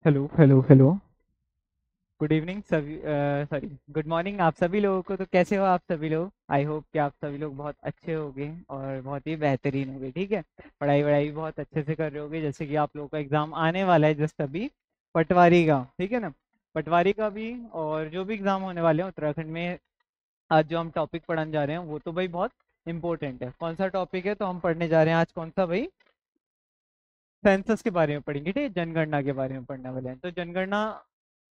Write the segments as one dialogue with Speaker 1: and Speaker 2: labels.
Speaker 1: Hello hello hello. Good evening सभी, sorry, good morning आप सभी लोगों को। तो कैसे हो आप सभी लोग? आई होप कि आप सभी लोग बहुत अच्छे होंगे और बहुत ही बेहतरीन होंगे। ठीक है, पढ़ाई वढ़ाई भी बहुत अच्छे से कर रहे होंगे। जैसे कि आप लोगों का एग्जाम आने वाला है जस्ट अभी, पटवारी का, ठीक है ना। पटवारी का भी और जो भी एग्जाम होने वाले हैं उत्तराखंड में, आज जो हम टॉपिक पढ़ने जा रहे हैं वो तो भाई बहुत इंपॉर्टेंट है। कौन सा टॉपिक है तो हम पढ़ने जा रहे हैं आज? कौन सा भाई? सेंसस के बारे में पढ़ेंगे, ठीक है, जनगणना के बारे में पढ़ने वाले हैं। तो जनगणना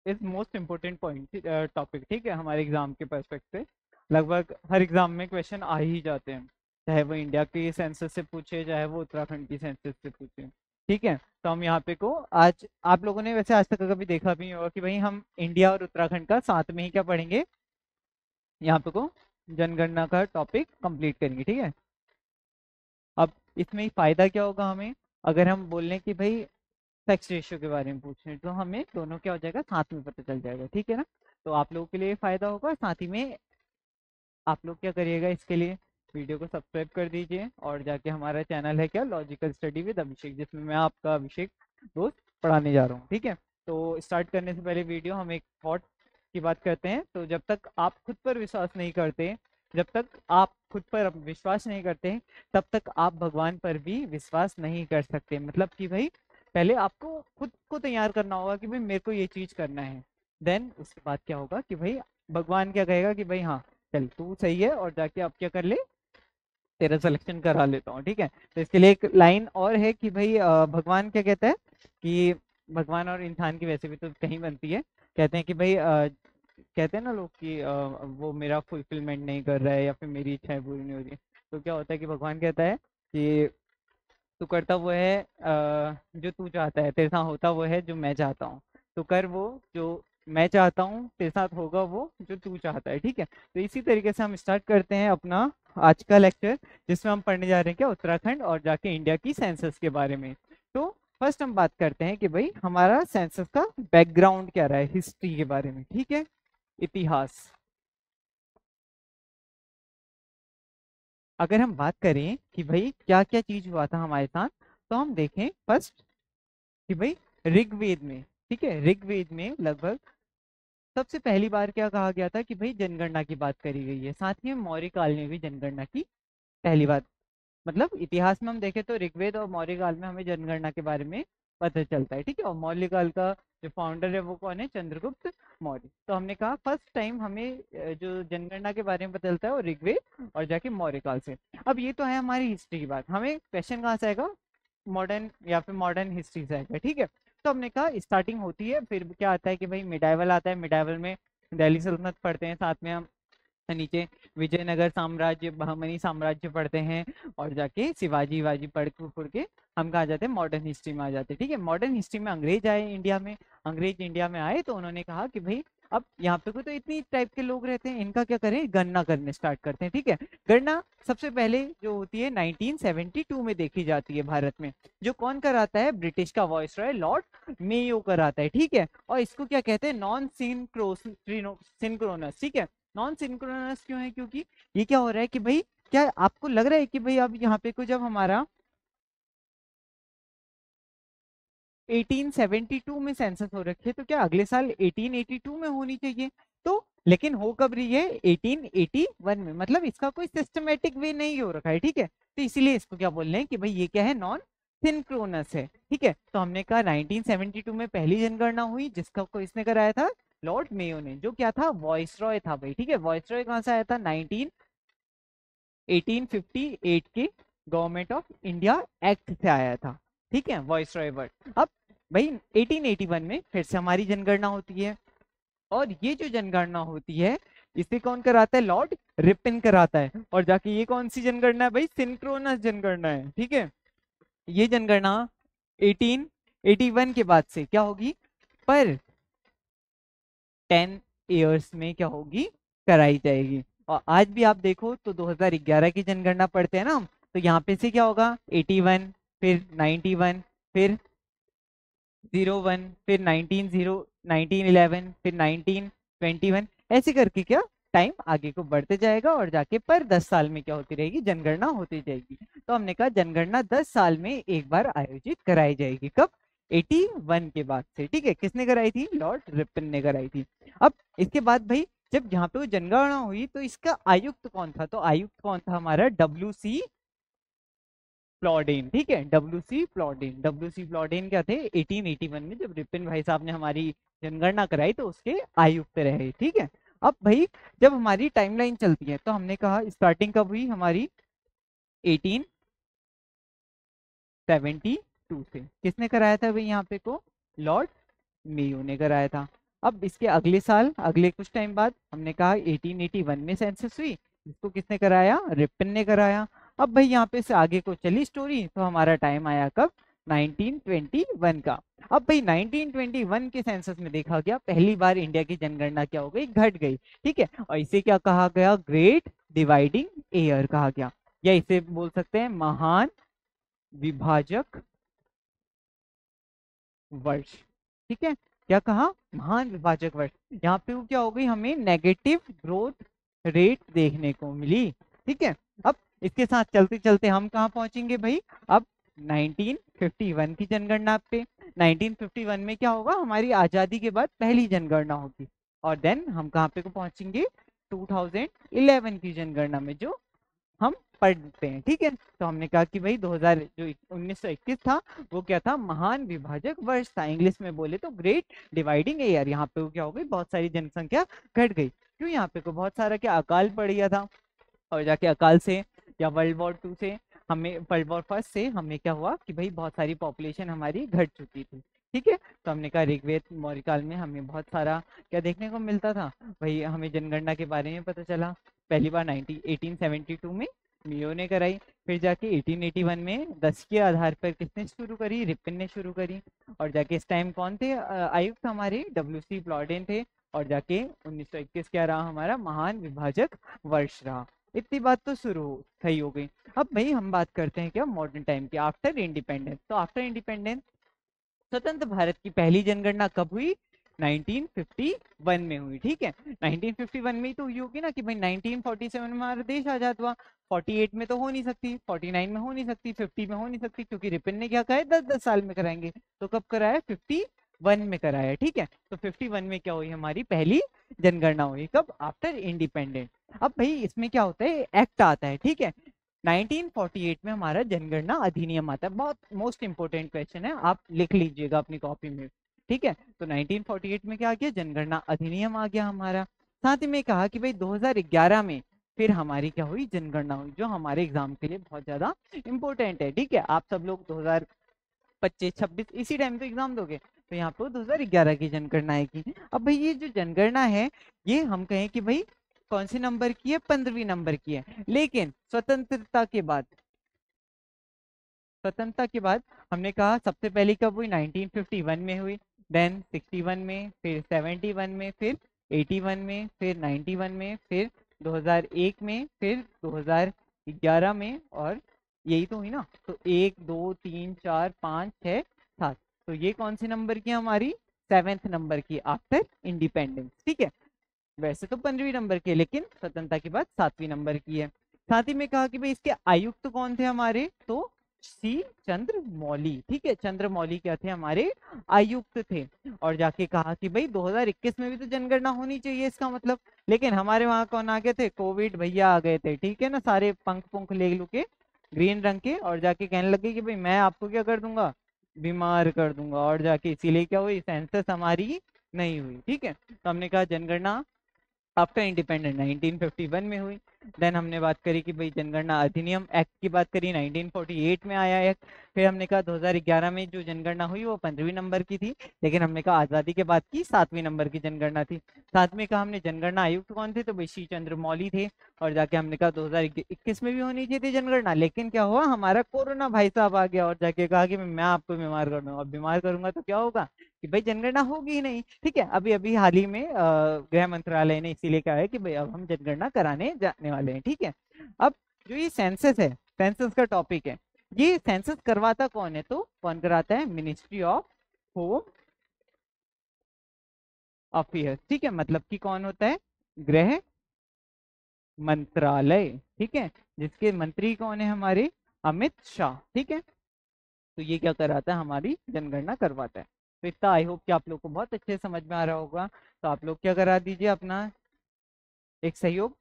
Speaker 1: is most important point, topic, ठीक है, हमारे एग्जाम के पर्सपेक्टिव से। लगभग हर एग्जाम में क्वेश्चन आ ही जाते हैं, चाहे वो इंडिया की सेंसस से पूछे चाहे वो उत्तराखंड की सेंसस से पूछे। ठीक है, तो हम यहाँ पे को आज आप लोगों ने वैसे आज तक कभी देखा भी नहीं होगा कि भाई हम इंडिया और उत्तराखंड का साथ में ही क्या पढ़ेंगे, यहाँ पे को जनगणना का टॉपिक कंप्लीट करेंगे। ठीक है, अब इसमें फायदा क्या होगा हमें? अगर हम बोल लें कि भाई सेक्स रेशियो के बारे में पूछें तो हमें दोनों क्या हो जाएगा, साथ में पता चल जाएगा। ठीक है ना, तो आप लोगों के लिए फायदा होगा। साथ ही में आप लोग क्या करिएगा, इसके लिए वीडियो को सब्सक्राइब कर दीजिए और जाके हमारा चैनल है क्या, लॉजिकल स्टडी विद अभिषेक, जिसमें मैं आपका अभिषेक दोस्त पढ़ाने जा रहा हूँ। ठीक है, तो स्टार्ट करने से पहले वीडियो हम एक थॉट की बात करते हैं। तो जब तक आप खुद पर विश्वास नहीं करते, जब तक आप खुद पर विश्वास नहीं करते, तब तक आप भगवान पर भी विश्वास नहीं कर सकते। मतलब कि भाई पहले आपको खुद को तैयार करना होगा कि भाई मेरे को ये चीज करना है, देन उसके बाद क्या होगा कि भाई भगवान क्या कहेगा कि भाई हाँ चल तू सही है और जाके अब क्या कर ले, तेरा सिलेक्शन करा लेता हूँ। ठीक है, तो इसके लिए एक लाइन और है कि भाई भगवान क्या कहता है कि भगवान और इंसान की वैसे भी तो कहीं बनती है। कहते हैं कि भाई कहते हैं ना लोग कि वो मेरा फुलफिलमेंट नहीं कर रहा है या फिर मेरी इच्छाएं पूरी नहीं हो रही है। तो क्या होता है कि भगवान कहता है कि तू करता वो है जो तू चाहता है, तेरे साथ होता वो है जो मैं चाहता हूँ। तो कर वो जो मैं चाहता हूँ, तेरे साथ होगा वो जो तू चाहता है। ठीक है, तो इसी तरीके से हम स्टार्ट करते हैं अपना आज का लेक्चर, जिसमें हम पढ़ने जा रहे हैं क्या, उत्तराखंड और जाके इंडिया की सेंसस के बारे में। तो फर्स्ट हम बात करते हैं कि भाई हमारा सेंसस का बैकग्राउंड क्या रहा है, हिस्ट्री के बारे में। ठीक है, इतिहास। अगर हम बात करें कि भाई क्या क्या चीज हुआ था हमारे साथ, तो हम देखें फर्स्ट कि भाई ऋग्वेद में, ठीक है, ऋग्वेद में लगभग सबसे पहली बार क्या कहा गया था कि भाई जनगणना की बात करी गई है। साथ ही में मौर्य काल में भी जनगणना की पहली बार, मतलब इतिहास में हम देखें तो ऋग्वेद और मौर्य काल में हमें जनगणना के बारे में पता चलता है। ठीक है, और मौर्य काल का जो फाउंडर है वो कौन है, चंद्रगुप्त मौर्य। तो हमने कहा फर्स्ट टाइम हमें जो जनगणना के बारे में पता चलता है वो ऋग्वेद और जाके मौर्य काल से। अब ये तो है हमारी हिस्ट्री की बात, हमें क्वेश्चन कहाँ से आएगा, मॉडर्न या फिर मॉडर्न हिस्ट्री से आएगा। ठीक है, तो हमने कहा स्टार्टिंग होती है, फिर क्या आता है कि भाई मिडाइवल आता है। मिडाइवल में दिल्ली सल्तनत पढ़ते हैं, साथ में हम नीचे विजयनगर साम्राज्य, बहमनी साम्राज्य पढ़ते हैं, और जाके शिवाजी वाजी पढ़ के हम कहा जाते हैं, मॉडर्न हिस्ट्री में आ जाते हैं। ठीक है, मॉडर्न हिस्ट्री में अंग्रेज आए इंडिया में। अंग्रेज इंडिया में आए तो उन्होंने कहा कि भाई अब यहाँ पे कोई तो इतनी टाइप के लोग रहते हैं, इनका क्या करें, गणना करने स्टार्ट करते हैं। ठीक है, गणना सबसे पहले जो होती है 1972 में देखी जाती है भारत में। जो कौन कराता है, ब्रिटिश का वॉइस रॉय लॉर्ड मेयो कराता है। ठीक है, और इसको क्या कहते हैं, नॉन सिंक्रोनस। ठीक है, नॉन सिंक्रोनस क्यों है, क्योंकि ये क्या हो रहा है कि भाई क्या आपको लग रहा है कि भाई अब यहाँ पे को जब हमारा 1872 में सेंसस हो रखी है तो क्या अगले साल 1882 में होनी चाहिए? तो लेकिन हो कब रही है, 1881 में। मतलब इसका कोई सिस्टमेटिक वे नहीं हो रखा है। ठीक है, तो इसीलिए इसको क्या बोल रहे हैं कि भाई ये क्या है, नॉन सिंक्रोनस है। ठीक है, तो हमने कहा 1972 में पहली जनगणना हुई, जिसका को इसने कराया था, लॉर्ड मेयो ने, जो क्या था, वॉइसरॉय था भाई। ठीक है, वॉइसरॉय कहाँ से आया था, 1858 के गवर्नमेंट ऑफ इंडिया एक्ट से आया था। ठीक है, वॉइसरॉय वर्ड। अब भाई 1881 में फिर से हमारी जनगणना होती है, और ये जो जनगणना होती है इसे कौन कराता है, लॉर्ड रिपन कराता है। और जाके ये कौन सी जनगणना है भाई, सिंक्रोनस जनगणना है। ठीक है, ये जनगणना 1881 के बाद से क्या होगी, पर 10 इयर्स में क्या होगी, कराई जाएगी। और आज भी आप देखो तो 2011 की जनगणना पढ़ते हैं ना हम, तो यहाँ पे से क्या होगा, 81, फिर 91, फिर 01, फिर 1911, फिर 1921, ऐसे करके क्या टाइम आगे को बढ़ते जाएगा, और जाके पर 10 साल में क्या होती रहेगी, जनगणना होती जाएगी। तो हमने कहा जनगणना 10 साल में एक बार आयोजित कराई जाएगी। कब, 1881 के बाद से, ठीक है। किसने कराई थी? लॉर्ड रिपन ने कराई थी। अब इसके बाद भाई जब यहाँ पे वो जनगणना हुई तो इसका आयुक्त कौन था? तो आयुक्त कौन था हमारा? डब्ल्यू सी प्लॉडेन, ठीक है। डब्ल्यू सी प्लॉडेन क्या थे? 1881 में जब रिपन भाई साहब ने हमारी जनगणना कराई तो उसके आयुक्त रहे, ठीक है। अब भाई जब हमारी टाइमलाइन चलती है तो हमने कहा स्टार्टिंग कब हुई हमारी? 1872 से। किसने कराया था भाई यहाँ पे को? लॉर्ड मेयो ने कराया था। अब इसके अगले साल, अगले कुछ टाइम बाद हमने कहा 1881 में सेंसस हुई, इसको किसने कराया? रिपन ने कराया। अब भाई यहाँ पे से आगे को चली स्टोरी तो हमारा टाइम आया कब? 1921 का। अब भाई 1921 के सेंसस में देखा गया पहली बार इंडिया की जनगणना क्या हो गई? घट गई, ठीक है। और इसे क्या कहा गया? ग्रेट डिवाइडिंग एयर कहा गया, या इसे बोल सकते हैं महान विभाजक वर्ष, ठीक है। क्या कहा? महान विभाजक वर्ष। यहाँ पे वो क्या हो गई? हमें नेगेटिव ग्रोथ रेट देखने को मिली, ठीक है। अब इसके साथ चलते चलते हम कहाँ पहुंचेंगे भाई? अब 1951 की जनगणना पे। 1951 में क्या होगा? हमारी आजादी के बाद पहली जनगणना होगी। और देन हम कहाँ पे को पहुंचेंगे? 2011 की जनगणना में जो हम पढ़ते हैं, ठीक है। तो हमने कहा कि भाई 2000 जो 1921 था वो क्या था? महान विभाजक वर्ष था। इंग्लिश में बोले तो ग्रेट डिवाइडिंग एयर। यहाँ पे वो क्या हो गई? बहुत सारी जनसंख्या घट गई। क्यों? यहाँ पे को बहुत सारा क्या अकाल पड़ गया था, और जाके अकाल से या वर्ल्ड वॉर 2 से हमें, वर्ल्ड वॉर 1 से हमें क्या हुआ कि भाई बहुत सारी पॉपुलेशन हमारी घट चुकी थी, ठीक है। तो हमने कहा ऋग्वेद मौर्य काल में हमें बहुत सारा क्या देखने को मिलता था भाई? हमें जनगणना के बारे में पता चला। पहली बार 1872 में मियो ने कराई, फिर जाके 1881 में 10 के आधार पर किसने शुरू करी? रिपन ने शुरू करी। और जाके इस टाइम कौन थे आयुक्त? हमारे डब्ल्यू सी प्लॉडेन थे। और जाके 1921 क्या रहा हमारा? महान विभाजक वर्ष रहा। इतनी बात तो सही हो गई। अब भाई हम बात करते हैं क्या मॉडर्न टाइम की, आफ्टर इंडिपेंडेंस। तो आफ्टर इंडिपेंडेंस स्वतंत्र भारत की पहली जनगणना कब हुई? 1951 में हुई, ठीक है। 1951 में ही तो हुई होगी ना कि भाई 1947 में हमारा देश आजाद हुआ। 48 में तो हो नहीं सकती, 49 में हो नहीं सकती, 50 में हो नहीं सकती, क्योंकि रिपन ने क्या कहा है 10-10 साल में कराएंगे। तो कब कराया? 51 में कराया, ठीक है। तो 51 में क्या हुई? हमारी पहली जनगणना हुई। कब? After independent. अब भाई इसमें क्या होता है? एक्ट आता है, ठीक है। 1948 में हमारा जनगणना अधिनियम आता है। बहुत मोस्ट इंपोर्टेंट क्वेश्चन है, आप लिख लीजिएगा अपनी कॉपी में, ठीक है। तो 1948 में क्या आ गया? जनगणना अधिनियम आ गया हमारा। साथ ही में कहा कि भाई 2011 में फिर हमारी क्या हुई? जनगणना हुई, जो हमारे एग्जाम के लिए बहुत ज्यादा इंपॉर्टेंट है, ठीक है। आप सब लोग 2025-26 इसी टाइम तो एग्जाम दोगे, तो यहाँ पे 2011 की जनगणना आएगी। अब भाई ये जो जनगणना है ये हम कहें कि भाई कौन से नंबर की है? 15वीं नंबर की है। लेकिन स्वतंत्रता के बाद हमने कहा सबसे पहली कब हुई? 1951 में हुई, देन 61 में, फिर 71 में, फिर 81 में, फिर 91 में, फिर 2001 में, फिर 2011 में, और यही तो हुई ना। तो 1 2 3 4 5 6 7, तो ये कौन से नंबर की है हमारी? 7th नंबर की आफ्टर इंडिपेंडेंस, ठीक है। वैसे तो 15वीं नंबर की है, लेकिन स्वतंत्रता के बाद 7वीं नंबर की है। साथ ही में कहा कि भाई इसके आयुक्त कौन थे हमारे? तो सी चंद्रमौली, ठीक है। चंद्रमौली क्या थे? हमारे आयुक्त थे। और जाके कहा कि भाई 2021 में भी तो जनगणना होनी चाहिए इसका मतलब। लेकिन हमारे वहां कौन आ गए थे? कोविड भैया आ गए थे, ठीक है ना। सारे पंख पुंख ले लू के ग्रीन रंग के, और जाके कहने लगे कि भाई मैं आपको क्या कर दूंगा? बीमार कर दूंगा। और जाके इसीलिए क्या हुई? सेंसस हमारी नहीं हुई, ठीक है। तो हमने कहा जनगणना आफ्टर इंडिपेंडेंट 1951 में हुई। देन हमने बात करी कि भाई जनगणना अधिनियम एक्ट की बात करी, 1948 में आया एक्ट। फिर हमने कहा 2011 में जो जनगणना हुई वो 15वीं नंबर की थी, लेकिन हमने कहा आजादी के बाद की 7वीं नंबर की जनगणना थी। साथ में कहा हमने जनगणना आयुक्त कौन थे? तो भाई श्री चंद्र मौली थे। और जाके हमने कहा 2021 में भी होनी चाहिए थी जनगणना, लेकिन क्या हुआ? हमारा कोरोना भाई साहब आ गया, और जाके कहा कि मैं आपको बीमार कर दूंगा। और बीमार करूंगा तो क्या होगा? कि भाई जनगणना होगी ही नहीं, ठीक है। अभी अभी हाल ही में गृह मंत्रालय ने इसीलिए कहा है कि भाई अब हम जनगणना कराने जाने वाले हैं, ठीक है। अब जो ये सेंसस है, सेंसस का टॉपिक है, ये सेंसस करवाता कौन है? तो कौन कराता है? मिनिस्ट्री ऑफ होम अफेयर्स, ठीक है। मतलब कि कौन होता है? गृह मंत्रालय, ठीक है। जिसके मंत्री कौन है? हमारे अमित शाह, ठीक है। तो ये क्या कराता है, हमारी जनगणना करवाता है। तो इतना आई होप कि आप लोग को बहुत अच्छे से समझ में आ रहा होगा। तो आप लोग क्या करा दीजिए, अपना एक सहयोग,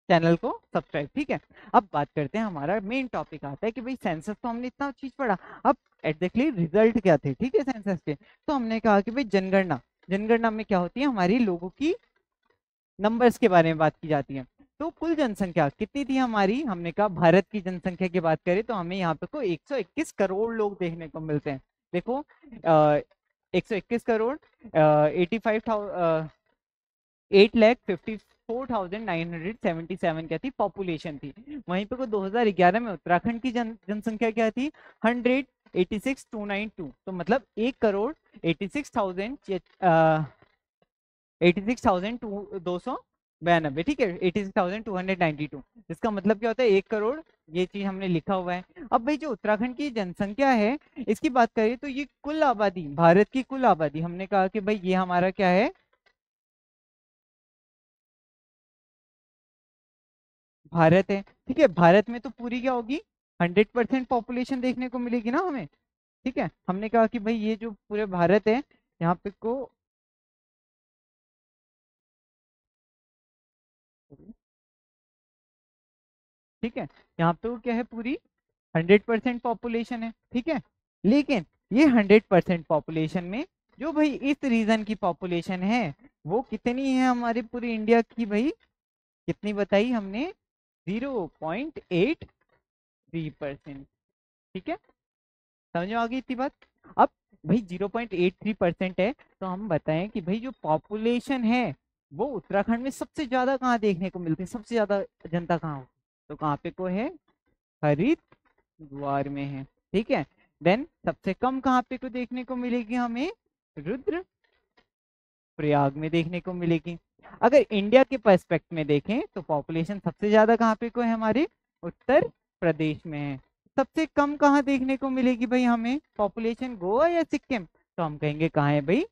Speaker 1: चैनल को सब्सक्राइब, ठीक है। अब बात करते हैं, हमारा मेन टॉपिक आता है कि भाई सेंसस तो हमने इतना चीज पढ़ा, अब एग्जैक्टली रिजल्ट क्या थे, ठीक है, सेंसस के। तो हमने कहा कि भाई जनगणना, जनगणना में क्या होती है, हमारी लोगों की नंबर्स के बारे में बात की जाती है। तो कुल जनसंख्या कितनी थी हमारी, हमने कहा भारत की जनसंख्या की बात करें तो हमें यहाँ पे को 121 करोड़ लोग देखने को मिलते हैं। देखो 121 करोड़ 85,000 8,54,977 क्या थी, पॉपुलेशन थी। वहीं पे को 2011 में उत्तराखंड की जनसंख्या क्या थी, 186,292। तो मतलब 1,86,000 86,292, ठीक है, 86,292। इसका मतलब क्या होता है, 1 करोड़, ये चीज हमने लिखा हुआ है। अब भाई जो उत्तराखंड की जनसंख्या है, इसकी बात करें तो ये कुल आबादी, भारत की कुल आबादी, हमने कहा कि भाई ये हमारा क्या है, भारत है, ठीक है। भारत में तो पूरी क्या होगी, 100% पॉपुलेशन देखने को मिलेगी ना हमें, ठीक है। हमने कहा कि भाई ये जो पूरे भारत है, यहाँ पे को, ठीक है, यहाँ पे वो क्या है, पूरी 100% पॉपुलेशन है, ठीक है। लेकिन ये 100% पॉपुलेशन में जो भाई इस रीजन की पॉपुलेशन है, वो कितनी है हमारे पूरे इंडिया की भाई, कितनी बताई हमने, 0.83%, ठीक है। समझ में आ गई इतनी बात। अब भाई 0.83% है, तो हम बताएं कि भाई जो पॉपुलेशन है, वो उत्तराखंड में सबसे ज्यादा कहाँ देखने को मिलती है, सबसे ज्यादा जनता कहाँ हो, तो कहाँ पे को है, हरिद्वार में है, ठीक है। देन सबसे कम कहाँ पे को देखने को मिलेगी हमें, रुद्र प्रयाग में देखने को मिलेगी। अगर इंडिया के पर्सपेक्ट में देखें तो पॉपुलेशन सबसे ज्यादा कहाँ पे को है, हमारे उत्तर प्रदेश में है। सबसे कम कहाँ देखने को मिलेगी भाई हमें पॉपुलेशन, गोवा या सिक्किम, तो हम कहेंगे कहाँ है भाई,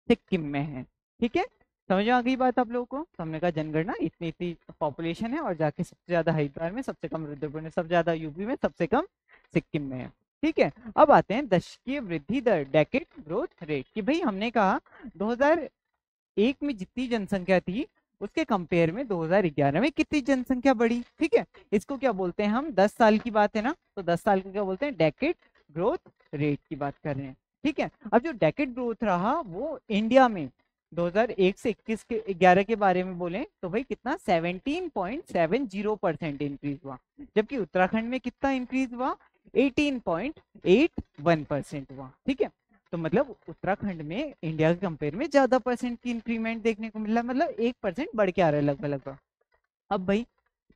Speaker 1: सिक्किम में है, ठीक है। समझ में आ गई बात आप लोगों को। तो हमने कहा जनगणना इतनी इतनी पॉपुलेशन है, और जाके सबसे ज्यादा हरिद्वार में, सबसे कम रुद्रपुर में, सबसे ज्यादा यूपी में, सबसे कम सिक्किम में है, ठीक है। अब आते हैं दशकीय वृद्धि दर, डेकेड ग्रोथ रेट, कि भाई हमने कहा 2001 में जितनी जनसंख्या थी, उसके कंपेयर में 2011 में कितनी जनसंख्या बढ़ी, ठीक है। इसको क्या बोलते हैं हम, 10 साल की बात है ना, तो 10 साल को क्या बोलते हैं, डेकेड ग्रोथ रेट की बात कर रहे हैं, ठीक है। अब जो डेकेड ग्रोथ रहा, वो इंडिया में 2001 से 21 के 11 के बारे में बोले तो भाई कितना, 17.70% इंक्रीज हुआ। जबकि उत्तराखंड में कितना इंक्रीज हुआ, 18.81% हुआ, ठीक है। तो मतलब उत्तराखंड में इंडिया के कंपेयर में ज्यादा परसेंट की इंक्रीमेंट देखने को मिल रहा है, मतलब 1% बढ़ के आ रहा है लगभग लगभग। अब भाई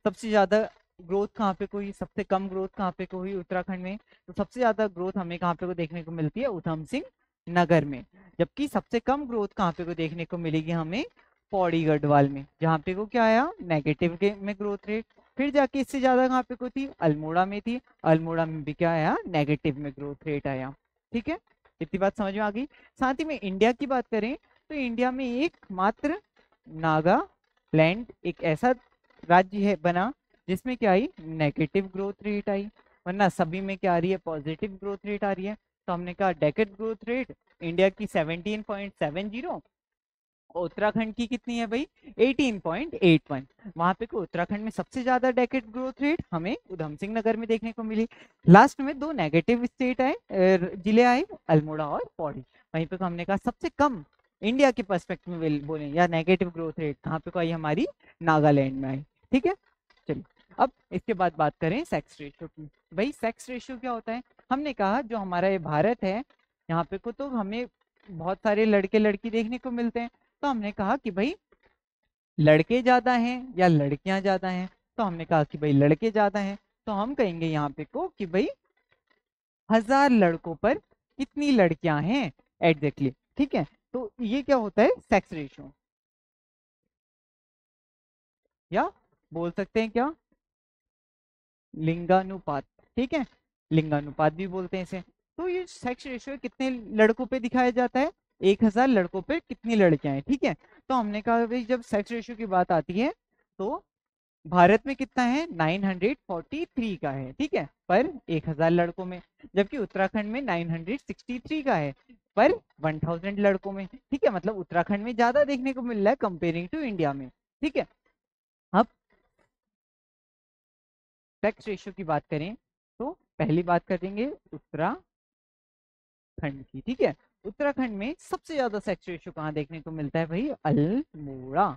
Speaker 1: सबसे ज्यादा ग्रोथ कहाँ पे को हुई, सबसे कम ग्रोथ कहाँ पे को हुई उत्तराखंड में, तो सबसे ज्यादा ग्रोथ हमें कहाँ पे को देखने को मिलती है, उधम सिंह नगर में। जबकि सबसे कम ग्रोथ कहाँ पे को देखने को मिलेगी हमें, पौड़ी गढ़वाल में, जहाँ पे को क्या आया, नेगेटिव के में ग्रोथ रेट। फिर जाके इससे ज्यादा कहाँ पे को थी, अल्मोड़ा में थी, अल्मोड़ा में भी क्या आया, नेगेटिव में ग्रोथ रेट आया, ठीक है। इतनी बात समझ में आ गई। साथ ही में इंडिया की बात करें तो इंडिया में एकमात्र नागालैंड एक ऐसा राज्य है बना, जिसमें क्या आई, नेगेटिव ग्रोथ रेट आई, वरना सभी में क्या आ रही है, पॉजिटिव ग्रोथ रेट आ रही है। तो हमने कहा डेकेड ग्रोथ रेट इंडिया की 17.70, और उत्तराखंड की कितनी है भाई, 18.81। वहां पे को उत्तराखंड में सबसे ज्यादा डेकेड ग्रोथ रेट हमें उधम सिंह नगर में देखने को मिली। लास्ट में दो नेगेटिव स्टेट आए, जिले आए, अल्मोड़ा और पौड़ी। वहीं पे को हमने कहा सबसे कम इंडिया के पर्सपेक्टिव में बोले या नेगेटिव ग्रोथ रेट कहाँ पे को आई, हमारी नागालैंड में आई, ठीक है। चलिए अब इसके बाद बात करें सेक्स रेशियो की। भाई सेक्स रेशियो क्या होता है, हमने कहा जो हमारा ये भारत है, यहाँ पे को तो हमें बहुत सारे लड़के लड़की देखने को मिलते हैं। तो हमने कहा कि भाई लड़के ज्यादा हैं या लड़कियां ज्यादा हैं, तो हमने कहा कि भाई लड़के ज्यादा हैं, तो हम कहेंगे यहाँ पे को कि भाई 1000 लड़कों पर कितनी लड़कियां हैं, एग्जैक्टली, ठीक है। तो ये क्या होता है, सेक्स रेशियो, या बोल सकते हैं क्या, लिंगानुपात, ठीक है, लिंगानुपात भी बोलते हैं इसे। तो ये सेक्स रेशियो कितने लड़कों पे दिखाया जाता है, 1000 लड़कों पे कितनी लड़कियां हैं, ठीक है। तो हमने कहा भाई जब सेक्स रेशियो की बात आती है, तो भारत में कितना है, 943 का है, ठीक है, पर 1000 लड़कों में। जबकि उत्तराखंड में 963 का है, पर 1000 लड़कों में, ठीक है। मतलब उत्तराखंड में ज्यादा देखने को मिल रहा है कंपेयरिंग टू इंडिया में, ठीक है। अब सेक्स रेशियो की बात करें तो पहली बात करेंगे उत्तराखंड की, ठीक है। उत्तराखंड में सबसे ज्यादा सेक्स रेशियो कहाँ देखने को मिलता है भाई, अल्मोड़ा,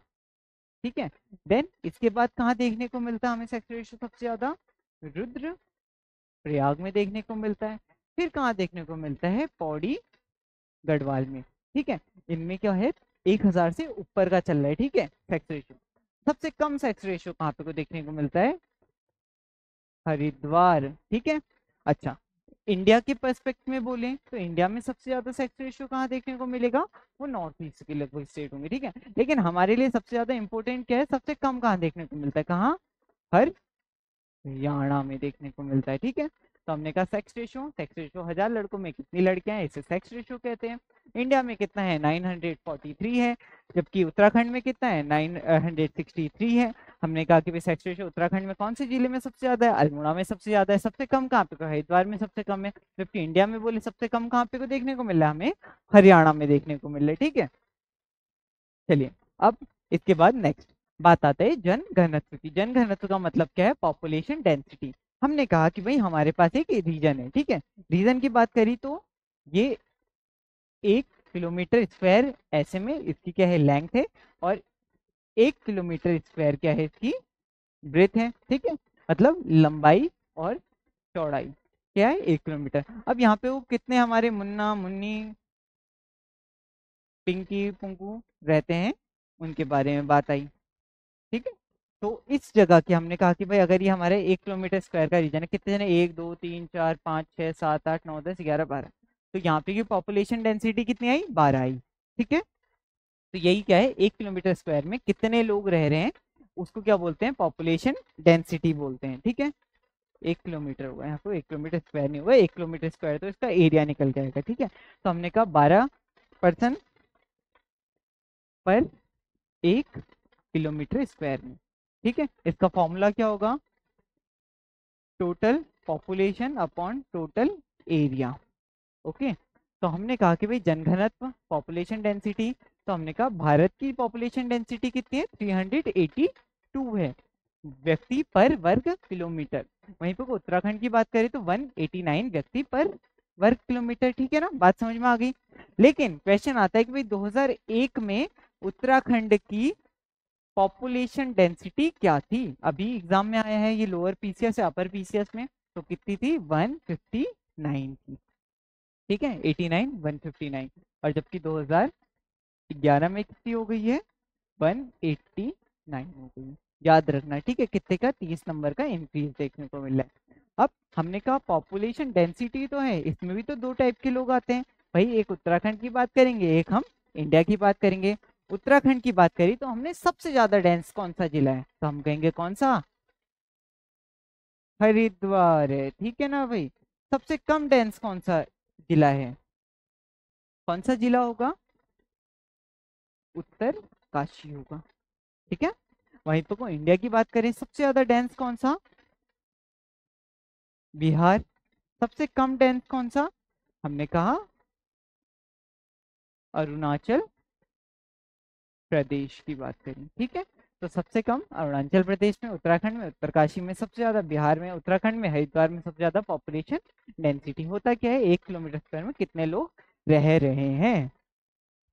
Speaker 1: ठीक है। देन इसके बाद कहाँ देखने को मिलता है हमें सेक्स रेशियो सबसे ज्यादा, रुद्र प्रयाग में देखने को मिलता है। फिर कहाँ देखने को मिलता है, पौड़ी गढ़वाल में, ठीक है। इनमें क्या है, 1000 से ऊपर का चल रहा है, ठीक है, सेक्स रेशियो। सबसे कम सेक्स रेशियो कहाँ पे को देखने को मिलता है, हरिद्वार, ठीक है। अच्छा, इंडिया के पर्सपेक्ट में बोलें तो इंडिया में सबसे ज्यादा सेक्स रेशियो कहाँ देखने को मिलेगा, वो नॉर्थ ईस्ट के लगभग स्टेट होंगे, ठीक है। लेकिन हमारे लिए सबसे ज्यादा इंपॉर्टेंट क्या है, सबसे कम कहाँ देखने को मिलता है, कहाँ, हरियाणा में देखने को मिलता है, ठीक है। तो हमने कहा सेक्स रेशियो 1000 लड़कों में कितनी लड़कियां हैं, इसे सेक्स रेशियो कहते हैं। इंडिया में कितना है, 943 है, जबकि उत्तराखंड में कितना है, 963 है। हमने कहा कि भाई सेक्स रेशियो उत्तराखंड में कौन से जिले में सबसे ज्यादा है, अल्मोड़ा में सबसे ज्यादा है। सबसे कम कहाँ पे को, हरिद्वार में सबसे कम है। जबकि इंडिया में बोले सबसे कम कहाँ पे को देखने को मिल रहा है, हमें हरियाणा में देखने को मिल रहा है, ठीक है। चलिए, अब इसके बाद नेक्स्ट बात आता है जनघनत्व की। जनघनत्व का मतलब क्या है, पॉपुलेशन डेंसिटी। हमने कहा कि भाई हमारे पास एक रीजन है, ठीक है। रीजन की बात करी तो ये 1 किलोमीटर स्क्वायर ऐसे में इसकी क्या है, लेंथ है, और 1 किलोमीटर स्क्वायर क्या है, इसकी ब्रेथ है, ठीक है। मतलब लंबाई और चौड़ाई क्या है, 1 किलोमीटर। अब यहाँ पे वो कितने हमारे मुन्ना मुन्नी पिंकी पुंकू रहते हैं, उनके बारे में बात आई, ठीक है। तो इस जगह की हमने कहा कि भाई अगर ये हमारे 1 किलोमीटर स्क्वायर का रीजन है, कितने जने, 1 2 3 4 5 6 7 8 9 10 11 12, तो यहाँ पे की पॉपुलेशन डेंसिटी कितनी आई, 12 आई, ठीक है। तो यही क्या है, 1 किलोमीटर स्क्वायर में कितने लोग रह रहे हैं, उसको क्या बोलते हैं, पॉपुलेशन डेंसिटी बोलते हैं, ठीक है। 1 किलोमीटर हुआ, यहाँ पे 1 किलोमीटर स्क्वायर नहीं हुआ, 1 किलोमीटर स्क्वायर तो इसका एरिया निकल जाएगा, ठीक है। तो हमने कहा 12 पर्सन पर 1 किलोमीटर स्क्वायर में, ठीक है। इसका फॉर्मूला क्या होगा, total population upon total area, okay. तो हमने कहा कि भाई जनघनत्व, पॉपुलेशन डेंसिटी, तो हमने कहा भारत की पॉपुलेशन डेंसिटी कितनी है, 382 है व्यक्ति पर वर्ग किलोमीटर। वहीं पर उत्तराखंड की बात करें तो 189 व्यक्ति पर वर्ग किलोमीटर, ठीक है ना, बात समझ में आ गई। लेकिन क्वेश्चन आता है कि भाई 2001 में उत्तराखंड की पॉपुलेशन डेंसिटी क्या थी। अभी एग्जाम में आया है ये, लोअर पीसीएस या अपर पीसीएस में, तो कितनी थी, 159 थी, ठीक है, 89 159। और जबकि 2011 में कितनी हो गई है, 189 हो गई है। याद रखना, ठीक है, कितने का, 30 नंबर का इंक्रीज देखने को मिला है। अब हमने कहा पॉपुलेशन डेंसिटी तो है, इसमें भी तो दो टाइप के लोग आते हैं भाई, एक उत्तराखंड की बात करेंगे, एक हम इंडिया की बात करेंगे। उत्तराखंड की बात करी तो हमने सबसे ज्यादा डेंस कौन सा जिला है, तो हम कहेंगे कौन सा, हरिद्वार है, ठीक है ना भाई। सबसे कम डेंस कौन सा जिला है, कौन सा जिला होगा, उत्तर काशी होगा, ठीक है। वहीं पर को इंडिया की बात करें, सबसे ज्यादा डेंस कौन सा, बिहार। सबसे कम डेंस कौन सा, हमने कहा अरुणाचल प्रदेश की बात करें, ठीक है। तो सबसे कम अरुणाचल प्रदेश में, उत्तराखंड में, उत्तरकाशी में सबसे ज्यादा, बिहार में, उत्तराखंड में, हरिद्वार में सबसे ज्यादा पॉपुलेशन डेंसिटी। होता क्या है, 1 किलोमीटर स्क्वायर में कितने लोग रह रहे हैं।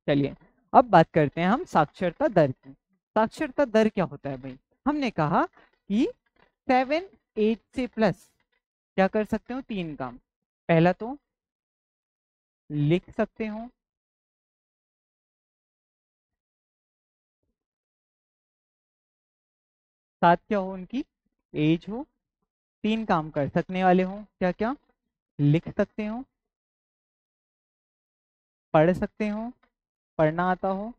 Speaker 1: चलिए, अब बात करते हैं हम साक्षरता दर की। साक्षरता दर क्या होता है भाई, हमने कहा कि 7 8 से प्लस क्या कर सकते हो, 3 काम। पहला तो लिख सकते हो, साथ क्या हो, उनकी एज हो। 3 काम कर सकने वाले हो, क्या क्या, लिख सकते हो, पढ़ सकते हो, पढ़ना आता हो,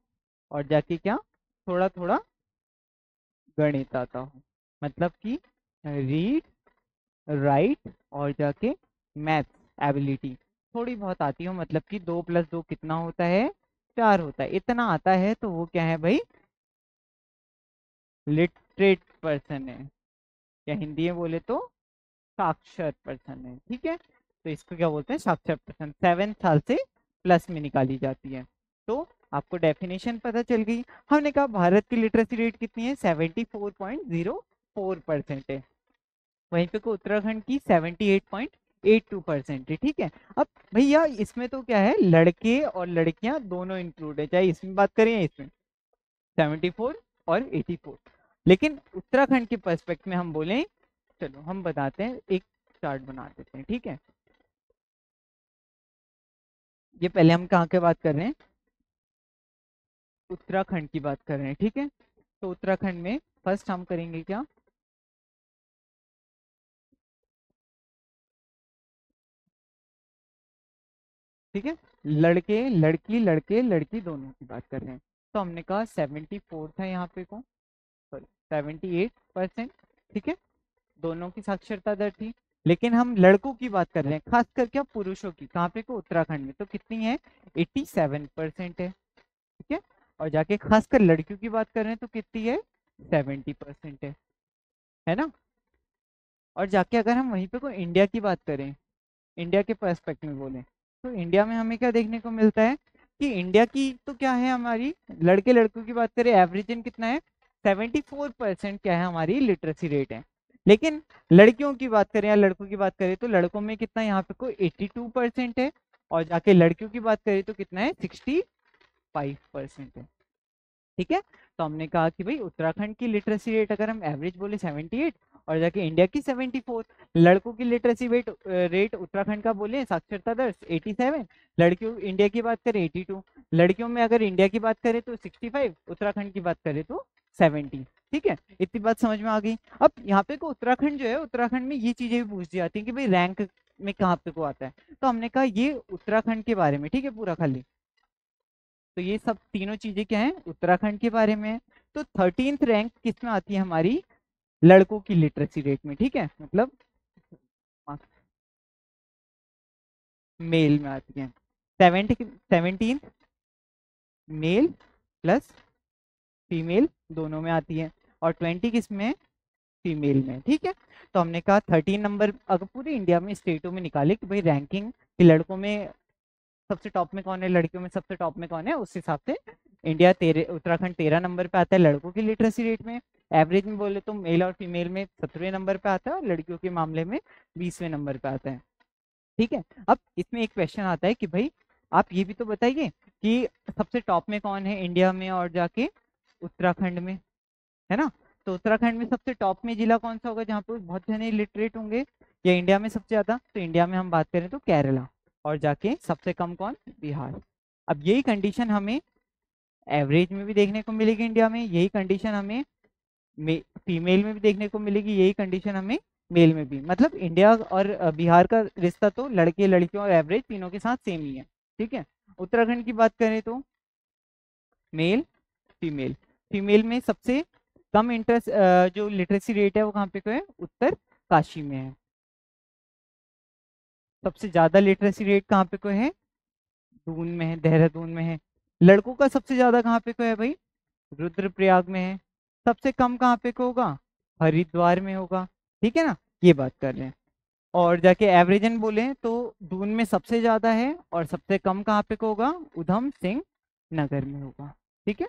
Speaker 1: और जाके क्या, थोड़ा थोड़ा गणित आता हो। मतलब कि रीड राइट और जाके मैथ्स एबिलिटी थोड़ी बहुत आती हो। मतलब कि 2 + 2 कितना होता है, 4 होता है, इतना आता है तो वो क्या है भाई, लिटरेट पर्सन है, या हिंदी में बोले तो साक्षर पर्सन है, ठीक है। तो इसको क्या बोलते हैं, साक्षर पर्सन। 7 साल से प्लस में निकाली जाती है। तो आपको डेफिनेशन पता चल गई। हमने कहा भारत की लिटरेसी रेट कितनी है, 74.04% है। वहीं पे को उत्तराखंड की 78.82% है, ठीक है। अब भैया इसमें तो क्या है, लड़के और लड़कियां दोनों इंक्लूड है, चाहे इसमें बात करें या इसमें, 74 और 84। लेकिन उत्तराखंड के पर्सपेक्ट में हम बोलें, चलो हम बताते हैं, एक चार्ट बना देते हैं, ठीक है। ये पहले हम कहाँ के बात कर रहे हैं, उत्तराखंड की बात कर रहे हैं, ठीक है। तो उत्तराखंड में फर्स्ट हम करेंगे क्या, ठीक है, लड़के लड़की, लड़के लड़की दोनों की बात कर रहे हैं। तो हमने कहा 74 था यहाँ पे को, सॉरी 78%, ठीक है, दोनों की साक्षरता दर थी। लेकिन हम लड़कों की बात कर रहे हैं, खास कर क्या पुरुषों की, कहाँ पे को, उत्तराखंड में, तो कितनी है, 87% है, ठीक है। और जाके खासकर लड़कियों की बात कर रहे हैं तो कितनी है, 70% है ना। और जाके अगर हम वहीं पे को इंडिया की बात करें, इंडिया के पर्सपेक्टिव में बोलें, तो इंडिया में हमें क्या देखने को मिलता है कि इंडिया की तो क्या है, हमारी लड़के लड़कों की बात करें, एवरेज कितना है, 74% क्या है हमारी लिटरेसी रेट है। लेकिन लड़कियों की बात करें या लड़कों की बात करें तो लड़कों में कितना यहाँ पे को 82% है, और जाके लड़कियों की बात करें तो कितना है, 65% है, ठीक है। तो हमने कहा कि भाई उत्तराखंड की लिटरेसी रेट अगर हम एवरेज बोले 78, और जाके इंडिया की 74, लड़कों की लिटरेसी रेट रेट उत्तराखंड का बोले साक्षरता दर 87, लड़कियों इंडिया की बात करें 82, लड़कियों में अगर इंडिया की बात करें तो 65, उत्तराखंड की बात करें तो 70, ठीक है। इतनी बात समझ में आ गई। अब यहाँ पे को उत्तराखंड जो है, उत्तराखंड में ये चीजें भी पूछ दी जाती है कि भाई रैंक में कहाँ पे को आता है। तो हमने कहा ये उत्तराखंड के बारे में, ठीक है, पूरा खाली। तो ये सब तीनों चीजें क्या है, उत्तराखंड के बारे में है। तो 13th रैंक किस में आती है हमारी, लड़कों की लिटरेसी रेट में, ठीक है, मतलब मेल में आती है। 17th मेल प्लस फीमेल दोनों में आती है, और 20 किस में, फीमेल में, ठीक है। तो हमने कहा 13 नंबर अगर पूरे इंडिया में स्टेटों में निकाले कि भाई रैंकिंग कि लड़कों में सबसे टॉप में कौन है, लड़कियों में सबसे टॉप में कौन है, उस हिसाब से इंडिया उत्तराखंड 13 नंबर पे आता है लड़कों की लिटरेसी रेट में। एवरेज में बोले तो मेल और फीमेल में 17वें नंबर पे आता है, और लड़कियों के मामले में 20वें नंबर पे आता है, ठीक है। अब इसमें एक क्वेश्चन आता है कि भाई आप ये भी तो बताइए कि सबसे टॉप में कौन है इंडिया में और जाके उत्तराखंड में, है ना। तो उत्तराखंड में सबसे टॉप में जिला कौन सा होगा जहाँ पे बहुत जने लिटरेट होंगे, या इंडिया में सबसे ज्यादा, तो इंडिया में हम बात करें तो केरला, और जाके सबसे कम कौन, बिहार। अब यही कंडीशन हमें एवरेज में भी देखने को मिलेगी इंडिया में, यही कंडीशन हमें फीमेल में भी देखने को मिलेगी, यही कंडीशन हमें मेल में भी। मतलब इंडिया और बिहार का रिश्ता तो लड़के लड़कियों और एवरेज तीनों के साथ सेम ही है, ठीक है। उत्तराखंड की बात करें तो मेल फीमेल, फीमेल में सबसे कम इंटरेस्ट जो लिटरेसी रेट है वो कहाँ पे को है, उत्तर काशी में है। सबसे ज्यादा लिटरेसी रेट कहाँ पे को है, दून में है, देहरादून में है। लड़कों का सबसे ज्यादा कहाँ पे को है भाई, रुद्रप्रयाग में है। सबसे कम कहाँ पे को होगा, हरिद्वार में होगा, ठीक है ना, ये बात कर रहे हैं। और जाके एवरेजन बोले तो दून में सबसे ज्यादा है, और सबसे कम कहाँ पे को होगा, उधम सिंह नगर में होगा, ठीक है।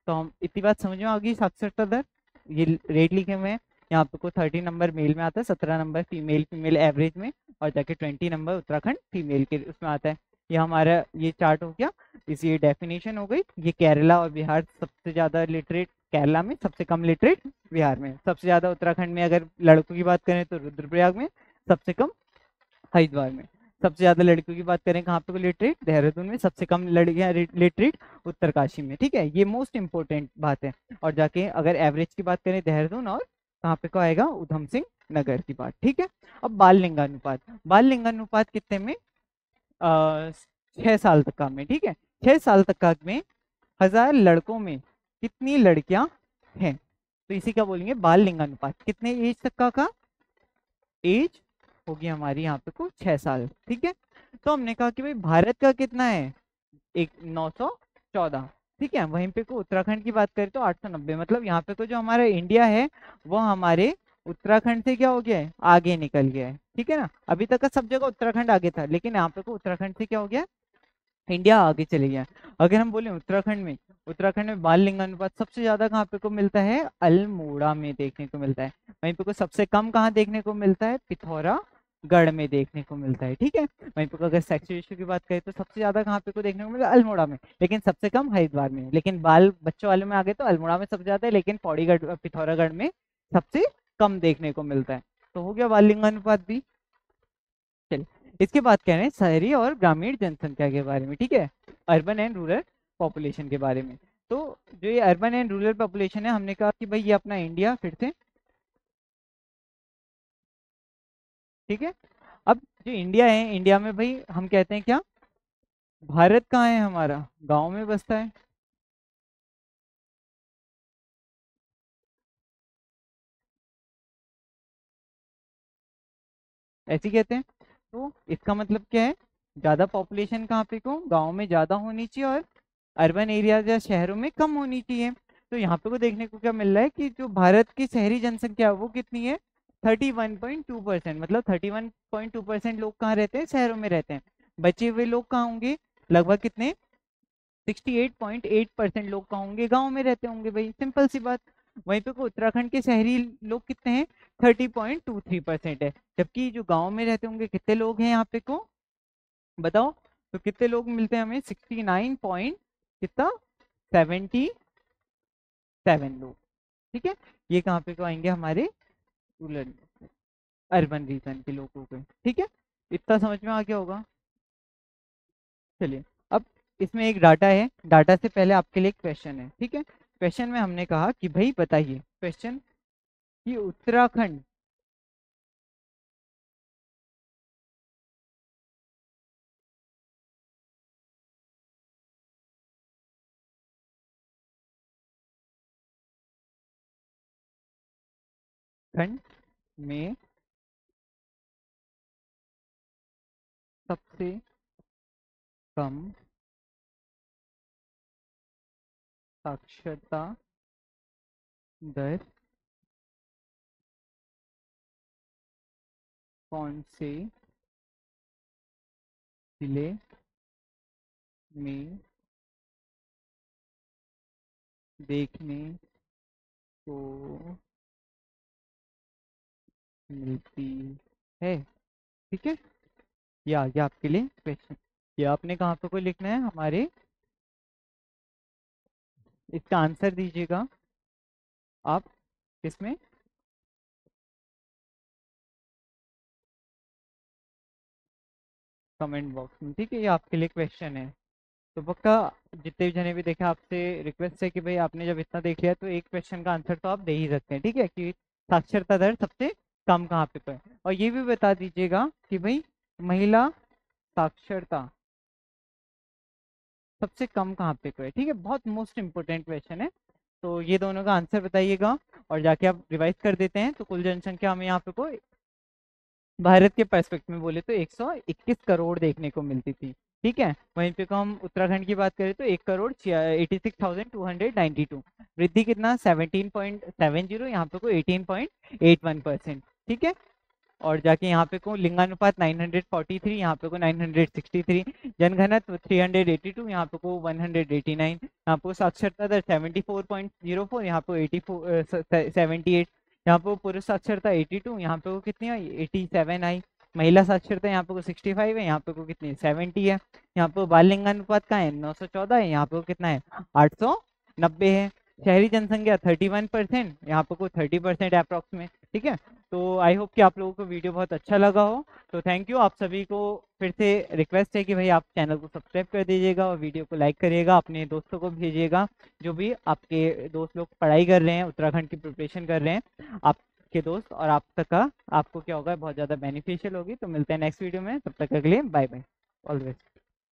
Speaker 1: तो हम इतनी बात समझ में आ गई, साक्षरता दर ये रेट लिखे हुए हैं। यहाँ पे को 30 नंबर मेल में आता है, 17 नंबर फीमेल, फीमेल एवरेज में, और जाके 20 नंबर उत्तराखंड फीमेल के उसमें आता है। ये हमारा ये चार्ट हो गया, इसी ये डेफिनेशन हो गई। ये केरला और बिहार सबसे ज्यादा लिटरेट, केरला में सबसे कम लिटरेट, बिहार में सबसे ज्यादा, उत्तराखंड में अगर लड़कों की बात करें तो रुद्रप्रयाग में, सबसे कम हरिद्वार में। सबसे ज्यादा लड़कियों की बात करें कहाँ पे को लिटरेट, देहरादून में, सबसे कम लड़कियां लिटरेट उत्तरकाशी में, ठीक है। ये मोस्ट इंपॉर्टेंट बात है। और जाके अगर एवरेज की बात करें देहरादून, और कहाँ पे को आएगा, उधम सिंह नगर की बात, ठीक है। अब बाल लिंगानुपात, बाल लिंगानुपात कितने में, 6 साल तक का में, ठीक है। 6 साल तक का में 1000 लड़कों में कितनी लड़कियां हैं, तो इसी का बोलेंगे बाल लिंगानुपात। कितने एज तक का एज होगी हमारी यहाँ पे को 6 साल, ठीक है। तो हमने कहा कि भाई भारत का कितना है, एक 914, ठीक है। वहीं पे को उत्तराखंड की बात करें तो 890, मतलब यहाँ पे को जो हमारा इंडिया है वो हमारे उत्तराखंड से क्या हो गया है, आगे निकल गया है। ठीक है ना, अभी तक का सब जगह उत्तराखंड आगे था, लेकिन यहाँ पे को उत्तराखंड से क्या हो गया, इंडिया आगे चले गया। अगर हम बोले उत्तराखंड में बाल लिंगानुपात सबसे ज्यादा कहाँ पे को मिलता है, अल्मोड़ा में देखने को मिलता है। वहीं पे को सबसे कम कहाँ देखने को मिलता है, पिथौरागढ़ में देखने को मिलता है। ठीक है। वहीं पे को अगर सेक्स रेशियो की बात करें तो सबसे ज्यादा कहाँ पे को देखने को मिलता है, अल्मोड़ा में, लेकिन सबसे कम हरिद्वार में। लेकिन बाल बच्चों वाले में आगे तो अल्मोड़ा में सबसे ज्यादा है, लेकिन पौड़ीगढ़ पिथौरागढ़ में सबसे कम देखने को मिलता है। तो हो गया बाल लिंगानुपात भी। चलिए, इसके बाद कह रहे हैं शहरी और ग्रामीण जनसंख्या के बारे में। ठीक है, अर्बन एंड रूरल पॉपुलेशन के बारे में। तो जो ये अर्बन एंड रूरल पॉपुलेशन है, हमने कहा कि भाई ये अपना इंडिया फिर से, ठीक है। अब जो इंडिया है, इंडिया में भाई हम कहते हैं क्या, भारत कहाँ है हमारा, गांव में बसता है, ऐसे ही कहते हैं। तो इसका मतलब क्या है, ज्यादा पॉपुलेशन कहाँ पे को, गांव में ज्यादा होनी चाहिए और अर्बन एरियाज या शहरों में कम होनी चाहिए। तो यहाँ पे को देखने को क्या मिल रहा है कि जो भारत की शहरी जनसंख्या है वो कितनी है, 31.2%, मतलब 31.2% लोग कहाँ रहते हैं, शहरों में रहते हैं। बचे हुए लोग कहाँ होंगे, लगभग कितने, 68.8% लोग कहाँ होंगे, गाँव में रहते होंगे भाई, सिंपल सी बात। वहीं पे को उत्तराखंड के शहरी लोग कितने हैं, 30.23% है। जबकि जो गाँव में रहते होंगे कितने लोग हैं यहाँ पे को, बताओ। तो कितने लोग मिलते हैं हमें, 69 पॉइंट कितना, 77 लोग। ठीक है, ये कहाँ पे को आएंगे, हमारे रूरल अर्बन रीजन के लोगों के। ठीक है, इतना समझ में आ गया होगा। चलिए, अब इसमें एक डाटा है, डाटा से पहले आपके लिए एक क्वेश्चन है। ठीक है, क्वेश्चन में हमने कहा कि भाई बताइए, क्वेश्चन कि उत्तराखंड खंड में सबसे कम साक्षरता दर कौन से जिले में देखने को मिलती है। ठीक है, ये आ गया आपके लिए क्वेश्चन। ये आपने कहाँ पे कोई लिखना है, हमारे इसका आंसर दीजिएगा आप इसमें कमेंट बॉक्स में। ठीक है, ये आपके लिए क्वेश्चन है। तो पक्का जितने भी जने भी देखे, आपसे रिक्वेस्ट है कि भाई आपने जब इतना देख लिया तो एक क्वेश्चन का आंसर तो आप दे ही सकते हैं। ठीक है, कि साक्षरता दर सबसे कम कहाँ पे है, और ये भी बता दीजिएगा कि भाई महिला साक्षरता सबसे कम कहाँ पे है। ठीक है, बहुत मोस्ट इंपोर्टेंट क्वेश्चन है। तो ये दोनों का आंसर बताइएगा, और जाके आप रिवाइज कर देते हैं। तो कुल जनसंख्या हमें यहाँ पे को भारत के पर्सपेक्ट में बोले तो 121 करोड़ देखने को मिलती थी। ठीक है, वहीं पे को हम उत्तराखंड की बात करें तो 1,86,292, वृद्धि कितना, 17.70, यहाँ पे को 18.81%। ठीक है, और जाके यहाँ पे को लिंगानुपात 943, यहाँ पे को 963, जनघनत्व 382, यहाँ पे को 189, यहाँ पे साक्षरता दर 74.04, यहाँ पे 78, यहाँ पे पुरुष साक्षरता 82, यहाँ पे को कितनी आई, 87 आई। महिला साक्षरता यहाँ पे को 65 है, यहाँ पे को कितनी 70 है। यहाँ पे बाल लिंगानुपात का है 914 है, यहाँ पे को कितना है 890 है। शहरी जनसंख्या 31%, यहाँ पे को 30% अप्रॉक्स में। ठीक है, तो आई होप कि आप लोगों को वीडियो बहुत अच्छा लगा हो। तो थैंक यू, आप सभी को फिर से रिक्वेस्ट है कि भाई आप चैनल को सब्सक्राइब कर दीजिएगा और वीडियो को लाइक करिएगा, अपने दोस्तों को भेजिएगा, जो भी आपके दोस्त लोग पढ़ाई कर रहे हैं, उत्तराखंड की प्रिपरेशन कर रहे हैं, आपके दोस्त और आप तक का आपको क्या होगा, बहुत ज़्यादा बेनिफिशियल होगी। तो मिलते हैं नेक्स्ट वीडियो में, तब तक के लिए bye bye, all the best.